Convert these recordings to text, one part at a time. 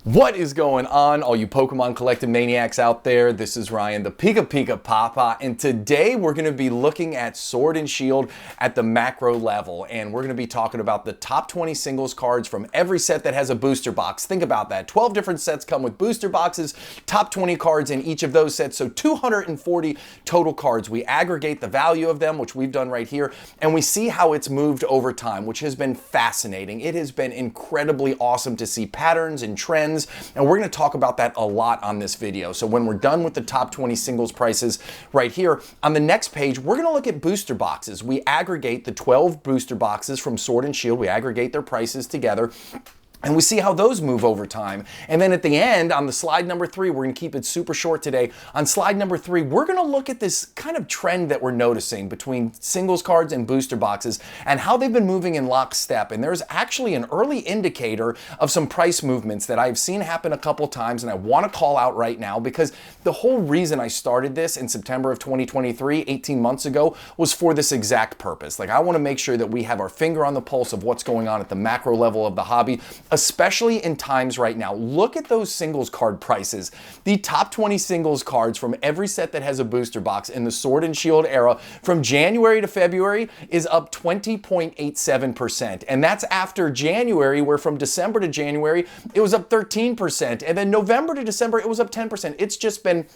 What is going on, all you Pokemon collecting maniacs out there? This is Ryan, the PikiPikaPapa, and today we're going to be looking at Sword and Shield at the macro level, and we're going to be talking about the top 20 singles cards from every set that has a booster box. Think about that. 12 different sets come with booster boxes, top 20 cards in each of those sets, so 240 total cards. We aggregate the value of them, which we've done right here, and we see how it's moved over time, which has been fascinating. It has been incredibly awesome to see patterns and trends. And we're going to talk about that a lot on this video. So when we're done with the top 20 singles prices right here, on the next page, we're going to look at booster boxes. We aggregate the 12 booster boxes from Sword and Shield. We aggregate their prices together. And we see how those move over time. And then at the end, on the slide number 3, we're going to keep it super short today. On slide number 3, we're going to look at this kind of trend that we're noticing between singles cards and booster boxes and how they've been moving in lockstep. And there's actually an early indicator of some price movements that I've seen happen a couple times, and I want to call out right now because the whole reason I started this in September of 2023, 18 months ago, was for this exact purpose. Like, I want to make sure that we have our finger on the pulse of what's going on at the macro level of the hobby, especially in times right now. Look at those singles card prices. The top 20 singles cards from every set that has a booster box in the Sword and Shield era from January to February is up 20.87%. And that's after January, where from December to January, it was up 13%. And then November to December, it was up 10%. It's just been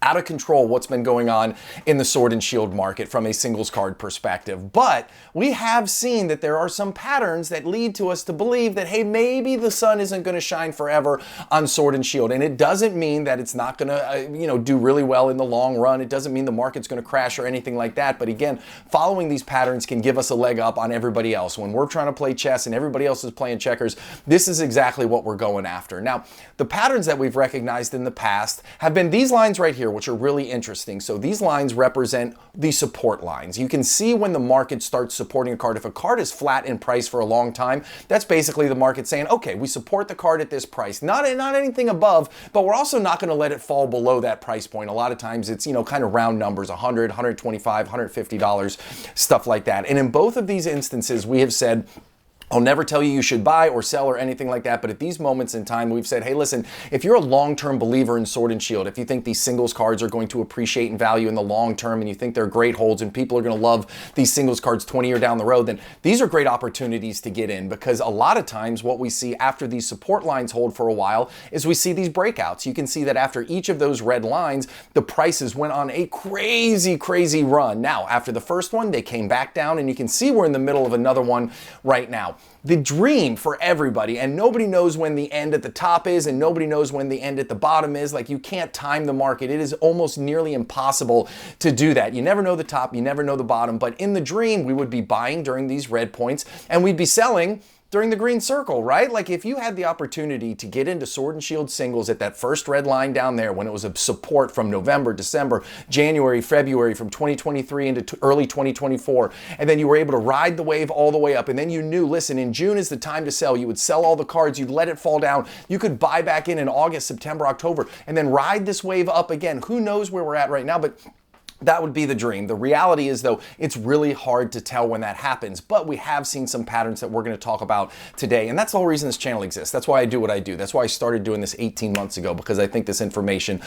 out of control what's been going on in the Sword and Shield market from a singles card perspective. But we have seen that there are some patterns that lead to us to believe that, hey, maybe the sun isn't going to shine forever on Sword and Shield. And it doesn't mean that it's not going to, do really well in the long run. It doesn't mean the market's going to crash or anything like that. But again, following these patterns can give us a leg up on everybody else. When we're trying to play chess and everybody else is playing checkers, this is exactly what we're going after. Now, the patterns that we've recognized in the past have been these lines right here, which are really interesting. So these lines represent the support lines. You can see when the market starts supporting a card. If a card is flat in price for a long time, that's basically the market saying, okay, we support the card at this price. Not anything above, but we're also not going to let it fall below that price point. A lot of times it's, kind of round numbers, $100, $125, $150, stuff like that. And in both of these instances, we have said, I'll never tell you should buy or sell or anything like that, but at these moments in time, we've said, hey, listen, if you're a long-term believer in Sword and Shield, if you think these singles cards are going to appreciate in value in the long term and you think they're great holds and people are going to love these singles cards 20 years down the road, then these are great opportunities to get in, because a lot of times what we see after these support lines hold for a while is we see these breakouts. You can see that after each of those red lines, the prices went on a crazy, crazy run. Now, after the first one, they came back down, and you can see we're in the middle of another one right now. The dream for everybody, and nobody knows when the end at the top is and nobody knows when the end at the bottom is. Like, you can't time the market. It is almost nearly impossible to do that. You never know the top, you never know the bottom, but in the dream, we would be buying during these red points and we'd be selling during the green circle, right? Like, if you had the opportunity to get into Sword and Shield singles at that first red line down there when it was a support from November, December, January, February, from 2023 into early 2024, and then you were able to ride the wave all the way up, and then you knew, listen, in June is the time to sell. You would sell all the cards, you'd let it fall down. You could buy back in August, September, October, and then ride this wave up again. Who knows where we're at right now, but that would be the dream. The reality is, though, it's really hard to tell when that happens, but we have seen some patterns that we're going to talk about today, and that's the whole reason this channel exists. That's why I do what I do. That's why I started doing this 18 months ago, because I think this information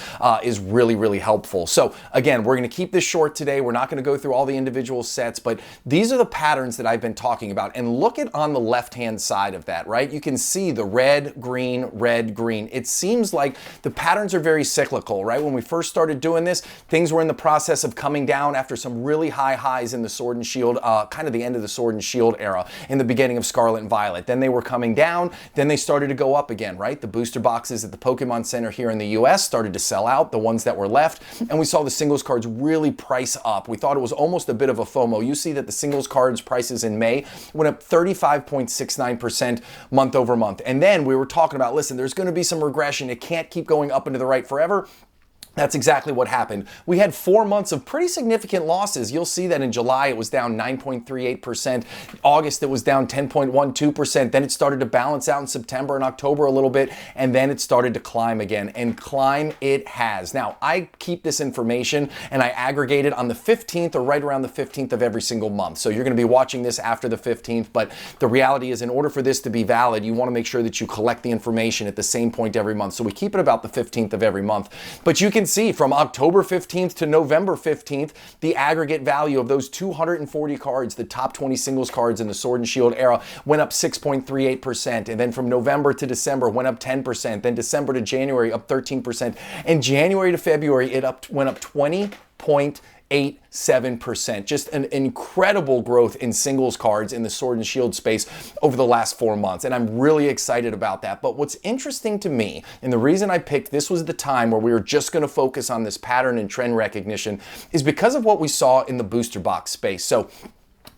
is really, really helpful. So again, we're going to keep this short today. We're not going to go through all the individual sets, but these are the patterns that I've been talking about. And look at on the left-hand side of that, right? You can see the red, green, red, green. It seems like the patterns are very cyclical, right? When we first started doing this, things were in the process of coming down after some really high highs in the Sword and Shield, kind of the end of the Sword and Shield era, in the beginning of Scarlet and Violet. Then they were coming down, then they started to go up again, right? The booster boxes at the Pokemon Center here in the US started to sell out, the ones that were left, and we saw the singles cards really price up. We thought it was almost a bit of a FOMO. You see that the singles cards prices in May went up 35.69% month over month. And then we were talking about, listen, there's going to be some regression. It can't keep going up and to the right forever. That's exactly what happened. We had 4 months of pretty significant losses. You'll see that in July it was down 9.38%. August it was down 10.12%. Then it started to balance out in September and October a little bit, and then it started to climb again, and climb it has. Now, I keep this information and I aggregate it on the 15th or right around the 15th of every single month. So you're going to be watching this after the 15th, but the reality is in order for this to be valid, you want to make sure that you collect the information at the same point every month. So we keep it about the 15th of every month. But you can see from October 15th to November 15th, the aggregate value of those 240 cards, the top 20 singles cards in the Sword and Shield era, went up 6.38%. And then from November to December went up 10%. Then December to January up 13%. And January to February it went up 20.87%. Just an incredible growth in singles cards in the Sword and Shield space over the last 4 months, and I'm really excited about that. But what's interesting to me, and the reason I picked this was the time where we were just going to focus on this pattern and trend recognition, is because of what we saw in the booster box space. So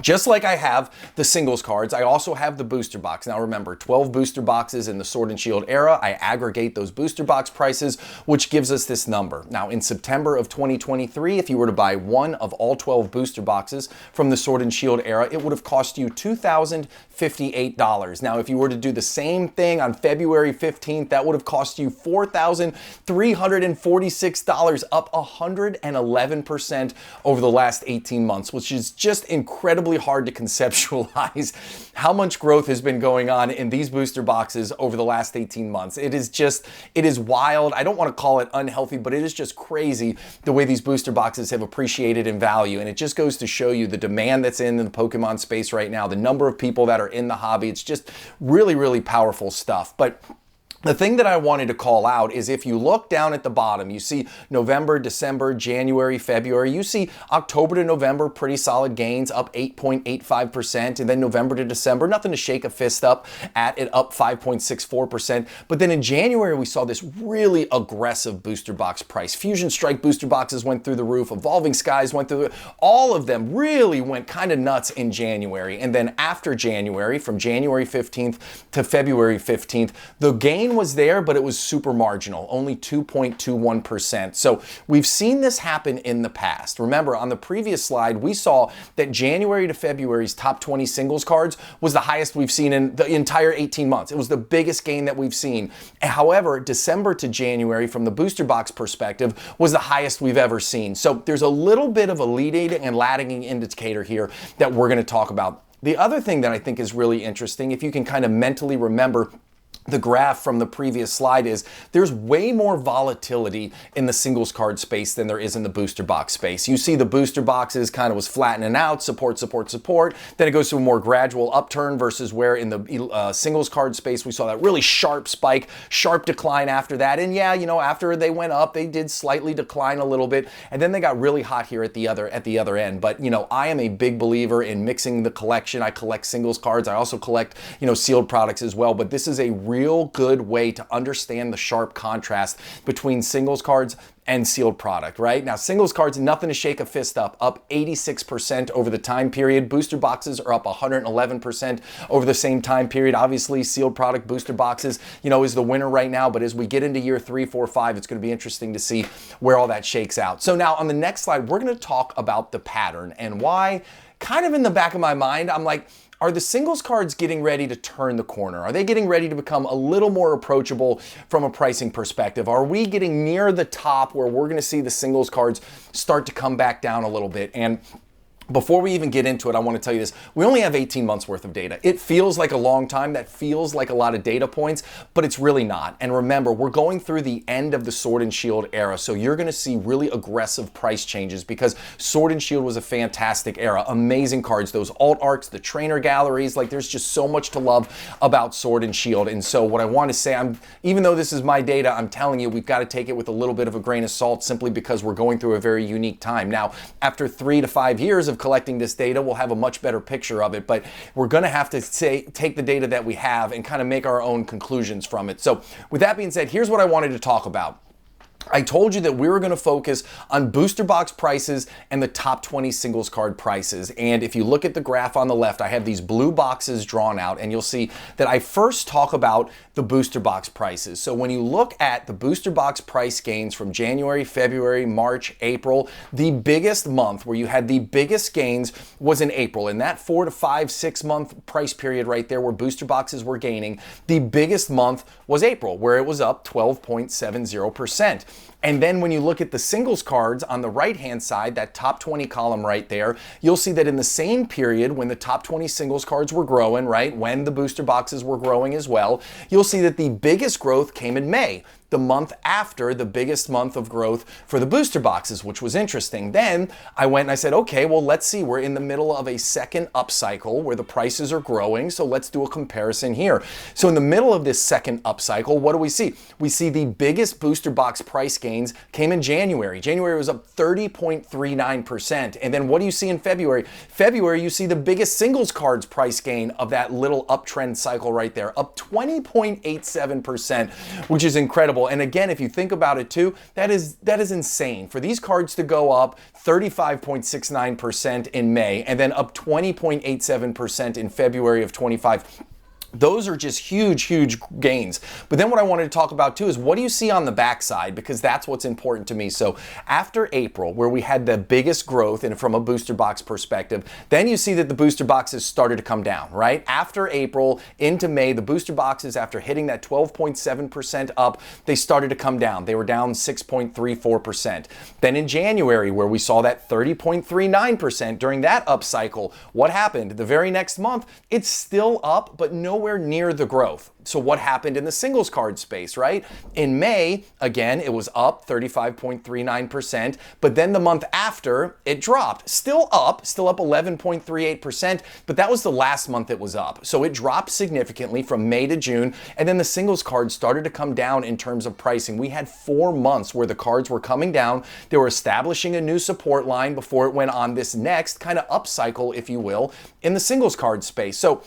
just like I have the singles cards, I also have the booster box. Now remember, 12 booster boxes in the Sword and Shield era. I aggregate those booster box prices, which gives us this number. Now in September of 2023, if you were to buy one of all 12 booster boxes from the Sword and Shield era, it would have cost you $2,058. Now if you were to do the same thing on February 15th, that would have cost you $4,346, up 111% over the last 18 months, which is just incredibly hard to conceptualize how much growth has been going on in these booster boxes over the last 18 months. It is wild. I don't want to call it unhealthy, but it is just crazy the way these booster boxes have appreciated in value. And it just goes to show you the demand that's in the Pokemon space right now, the number of people that are in the hobby. It's just really, really powerful stuff. But the thing that I wanted to call out is if you look down at the bottom, you see November, December, January, February, you see October to November, pretty solid gains, up 8.85%, and then November to December, nothing to shake a fist up at, it up 5.64%. But then in January, we saw this really aggressive booster box price. Fusion Strike booster boxes went through the roof, Evolving Skies went through the roof. All of them really went kind of nuts in January. And then after January, from January 15th to February 15th, the gain was there, but it was super marginal, only 2.21%. So we've seen this happen in the past. Remember, on the previous slide, we saw that January to February's top 20 singles cards was the highest we've seen in the entire 18 months. It was the biggest gain that we've seen. However, December to January, from the booster box perspective, was the highest we've ever seen. So there's a little bit of a leading and lagging indicator here that we're going to talk about. The other thing that I think is really interesting, if you can kind of mentally remember the graph from the previous slide, is there's way more volatility in the singles card space than there is in the booster box space. You see the booster boxes kind of was flattening out, support, support, support. Then it goes to a more gradual upturn versus where in the singles card space, we saw that really sharp spike, sharp decline after that. And yeah, you know, after they went up, they did slightly decline a little bit. And then they got really hot here at the other end. But, you know, I am a big believer in mixing the collection. I collect singles cards. I also collect, you know, sealed products as well. But this is a real good way to understand the sharp contrast between singles cards and sealed product, right? Now, singles cards, nothing to shake a fist up 86% over the time period. Booster boxes are up 111% over the same time period. Obviously, sealed product booster boxes, you know, is the winner right now. But as we get into year 3, 4, 5, it's going to be interesting to see where all that shakes out. So now on the next slide, we're going to talk about the pattern and why, kind of in the back of my mind, I'm like, are the singles cards getting ready to turn the corner? Are they getting ready to become a little more approachable from a pricing perspective? Are we getting near the top where we're going to see the singles cards start to come back down a little bit? And before we even get into it, I want to tell you this. We only have 18 months worth of data. It feels like a long time. That feels like a lot of data points, but it's really not. And remember, we're going through the end of the Sword and Shield era, so you're going to see really aggressive price changes because Sword and Shield was a fantastic era. Amazing cards, those alt arts, the trainer galleries, like there's just so much to love about Sword and Shield. And so what I want to say, even though this is my data, I'm telling you, we've got to take it with a little bit of a grain of salt simply because we're going through a very unique time. Now, after 3 to 5 years of collecting this data, we'll have a much better picture of it, but we're going to have to take the data that we have and kind of make our own conclusions from it. So with that being said, here's what I wanted to talk about. I told you that we were going to focus on booster box prices and the top 20 singles card prices. And if you look at the graph on the left, I have these blue boxes drawn out, and you'll see that I first talk about the booster box prices. So when you look at the booster box price gains from January, February, March, April, the biggest month where you had the biggest gains was in April. In that 4 to 5, 6 month price period right there where booster boxes were gaining, the biggest month was April, where it was up 12.70%. And then when you look at the singles cards on the right-hand side, that top 20 column right there, you'll see that in the same period when the top 20 singles cards were growing, right, when the booster boxes were growing as well, you'll see that the biggest growth came in May, the month after the biggest month of growth for the booster boxes, which was interesting. Then I went and I said, okay, well, let's see. We're in the middle of a second upcycle where the prices are growing, so let's do a comparison here. So in the middle of this second upcycle, what do we see? We see the biggest booster box price gains came in January. January was up 30.39%. And then what do you see in February? February, you see the biggest singles cards price gain of that little uptrend cycle right there, up 20.87%, which is incredible. And again, if you think about it too, that is insane. For these cards to go up 35.69% in May and then up 20.87% in February of 25. Those are just huge, huge gains. But then what I wanted to talk about too is what do you see on the backside? Because that's what's important to me. So after April, where we had the biggest growth and from a booster box perspective, then you see that the booster boxes started to come down, right? After April into May, the booster boxes, after hitting that 12.7% up, they started to come down. They were down 6.34%. Then in January, where we saw that 30.39% during that upcycle, what happened? The very next month, it's still up, but nowhere near the growth. So what happened in the singles card space, right? In May, again, it was up 35.39%, but then the month after, it dropped. Still up 11.38%, but that was the last month it was up. So it dropped significantly from May to June, and then the singles cards started to come down in terms of pricing. We had 4 months where the cards were coming down. They were establishing a new support line before it went on this next kind of upcycle, if you will, in the singles card space. So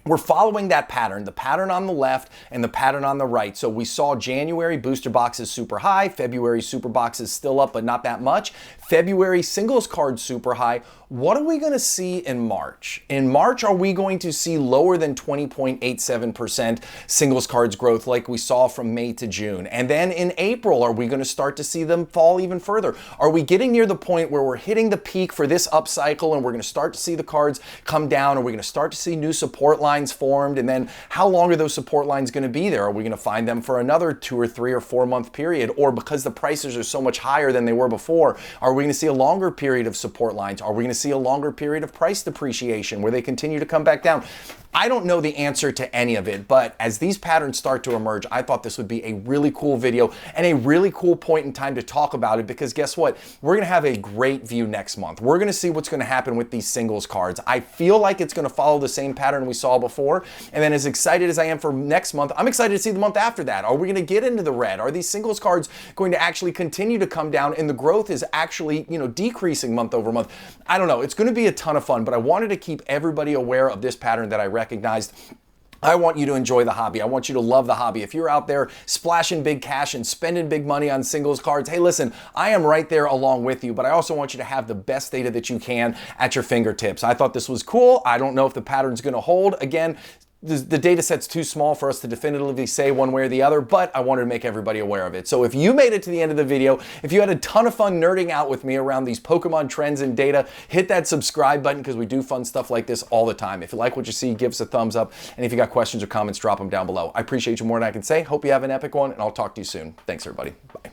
we're following that pattern, the pattern on the left and the pattern on the right. So we saw January booster boxes super high, February super boxes still up, but not that much. February singles cards super high. What are we going to see in March? In March, are we going to see lower than 20.87% singles cards growth like we saw from May to June? And then in April, are we going to start to see them fall even further? Are we getting near the point where we're hitting the peak for this upcycle and we're going to start to see the cards come down? Are we going to start to see new support lines formed? And then how long are those support lines going to be there? Are we going to find them for another 2 or 3 or 4 month period? Or because the prices are so much higher than they were before, are we going to see a longer period of support lines? Are we going to see a longer period of price depreciation where they continue to come back down? I don't know the answer to any of it, but as these patterns start to emerge, I thought this would be a really cool video and a really cool point in time to talk about it, because guess what? We're going to have a great view next month. We're going to see what's going to happen with these singles cards. I feel like it's going to follow the same pattern we saw before. And then as excited as I am for next month, I'm excited to see the month after that. Are we going to get into the red? Are these singles cards going to actually continue to come down and the growth is actually, decreasing month over month? I don't know. It's going to be a ton of fun, but I wanted to keep everybody aware of this pattern that I recognized. I want you to enjoy the hobby. I want you to love the hobby. If you're out there splashing big cash and spending big money on singles cards, hey, listen, I am right there along with you, but I also want you to have the best data that you can at your fingertips. I thought this was cool. I don't know if the pattern's going to hold. Again, the data set's too small for us to definitively say one way or the other, but I wanted to make everybody aware of it. So if you made it to the end of the video, if you had a ton of fun nerding out with me around these Pokemon trends and data, hit that subscribe button because we do fun stuff like this all the time. If you like what you see, give us a thumbs up. And if you got questions or comments, drop them down below. I appreciate you more than I can say. Hope you have an epic one, and I'll talk to you soon. Thanks, everybody. Bye.